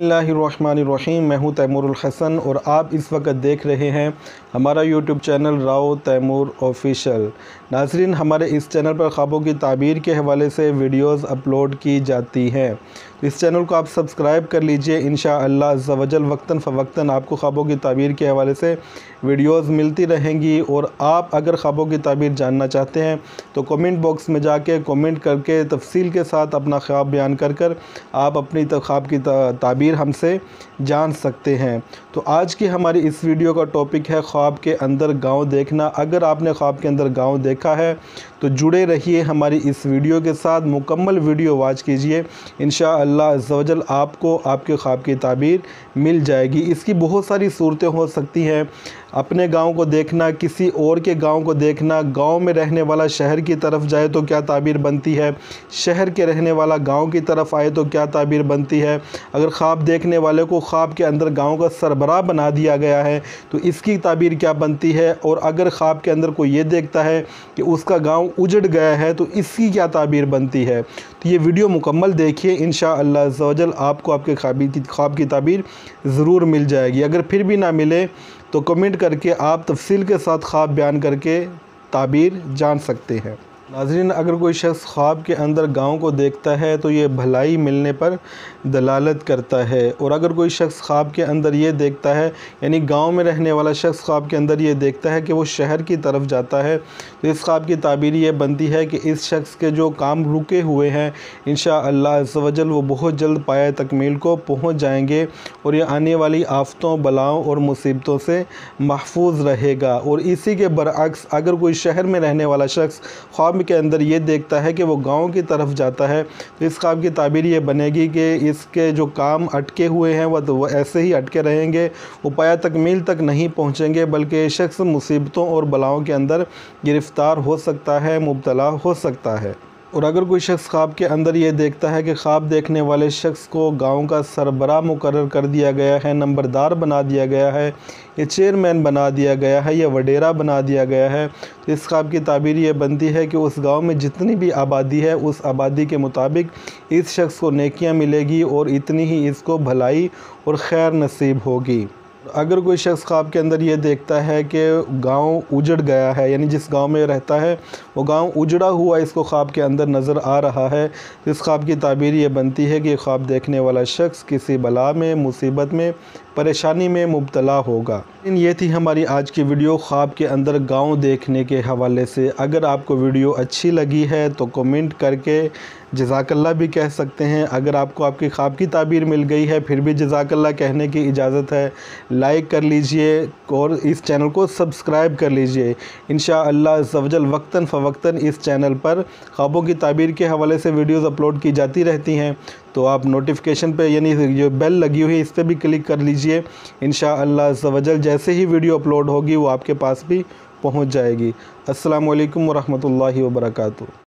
बिस्मिल्लाहिर्रहमानिर्रहीम। मैं हूँ तैमूरुल हसन और आप इस वक्त देख रहे हैं हमारा YouTube channel Rao Taimur official. नाज़रीन, हमारे इस चैनल पर ख्वाबों की ताबीर के हवाले से वीडियोस अपलोड की जाती हैं, तो इस चैनल को आप सब्सक्राइब कर लीजिए। इंशाअल्लाह अज़्ज़ा वजल वक्तन फ़वक्तन आपको ख्वाबों की ताबीर के हवाले से वीडियोस मिलती रहेंगी। और आप अगर ख्वाबों की ताबीर जानना चाहते हैं तो कमेंट बॉक्स में जाके कमेंट करके तफसील के साथ अपना ख्वाब बयान कर आप अपनी ख्वाब की ताबीर हमसे जान सकते हैं। तो आज की हमारी इस वीडियो का टॉपिक है ख्वाब के अंदर गांव देखना। अगर आपने ख्वाब के अंदर गांव देखा है तो जुड़े रहिए हमारी इस वीडियो के साथ, मुकम्मल वीडियो वॉच कीजिए। इंशाअल्लाह अज़्ज़ा वजल आपको आपके ख्वाब की ताबीर मिल जाएगी। इसकी बहुत सारी सूरतें हो सकती हैं, अपने गांव को देखना, किसी और के गांव को देखना, गांव में रहने वाला शहर की तरफ जाए तो क्या ताबीर बनती है, शहर के रहने वाला गांव की तरफ आए तो क्या ताबीर बनती है। अगर ख्वाब देखने वाले को ख्वाब के अंदर गांव का सरबराह बना दिया गया है तो इसकी ताबीर क्या बनती है। और अगर ख्वाब के अंदर कोई ये देखता है कि उसका गांव उजड़ गया है तो इसकी क्या ताबीर बनती है। तो ये वीडियो मुकम्मल देखिए, इंशाअल्लाह अज़्ज़ा वजल आपको आपके ख्वाब की ताबीर ज़रूर मिल जाएगी। अगर फिर भी ना मिले तो कमेंट करके आप तफसील के साथ ख्वाब बयान करके ताबीर जान सकते हैं। नाज़रीन, अगर कोई शख्स ख्वाब के अंदर गांव को देखता है तो ये भलाई मिलने पर दलालत करता है। और अगर कोई शख्स ख्वाब के अंदर ये देखता है, यानी गांव में रहने वाला शख्स ख्वाब के अंदर ये देखता है कि वो शहर की तरफ जाता है, तो इस ख्वाब की ताबीर ये बनती है कि इस शख्स के जो काम रुके हुए हैं इंशाअल्लाह अज़्ज़ा वजल वो बहुत जल्द पाया तकमील को पहुँच जाएंगे और ये आने वाली आफ़तों, बलाओं और मुसीबतों से महफूज रहेगा। और इसी के बरअक्स अगर कोई शहर में रहने वाला शख्स ख्वाब के अंदर ये देखता है कि वो गांव की तरफ जाता है, तो इस ख्वाब की ताबीर ये बनेगी कि इसके जो काम अटके हुए हैं वो ऐसे ही अटके रहेंगे, वो पाया तकमील तक नहीं पहुंचेंगे, बल्कि शख्स मुसीबतों और बलाओं के अंदर गिरफ़्तार हो सकता है, मुब्तला हो सकता है। और अगर कोई शख्स ख्वाब के अंदर ये देखता है कि ख्वाब देखने वाले शख्स को गांव का सरबराह मुकर्रर कर दिया गया है, नंबरदार बना दिया गया है, या चेयरमैन बना दिया गया है, या वडेरा बना दिया गया है, तो इस ख्वाब की ताबीर ये बनती है कि उस गांव में जितनी भी आबादी है उस आबादी के मुताबिक इस शख्स को नेकियां मिलेगी और इतनी ही इसको भलाई और खैर नसीब होगी। अगर कोई शख्स ख्वाब के अंदर ये देखता है कि गांव उजड़ गया है, यानी जिस गांव में रहता है वो गांव उजड़ा हुआ इसको ख्वाब के अंदर नज़र आ रहा है, तो इस ख्वाब की ताबीर ये बनती है कि ख्वाब देखने वाला शख्स किसी बला में, मुसीबत में, परेशानी में मुब्तला होगा। ये थी हमारी आज की वीडियो ख्वाब के अंदर गांव देखने के हवाले से। अगर आपको वीडियो अच्छी लगी है तो कमेंट करके जज़ाकल्लाह भी कह सकते हैं। अगर आपको आपकी ख्वाब की ताबीर मिल गई है फिर भी जज़ाकल्लाह कहने की इजाज़त है। लाइक कर लीजिए और इस चैनल को सब्सक्राइब कर लीजिए। इंशाअल्लाह अज़्ज़ा वजल वक्तन फ़वक्तन इस चैनल पर ख्वाबों की ताबीर के हवाले से वीडियोज़ अपलोड की जाती रहती हैं, तो आप नोटिफिकेशन पे यानी जो बेल लगी हुई है इस पर भी क्लिक कर लीजिए। इंशाअल्लाह अज़्ज़ा वजल जैसे ही वीडियो अपलोड होगी वो आपके पास भी पहुंच जाएगी। अस्सलामु अलैकुम व रहमतुल्लाहि व बरकातुहू।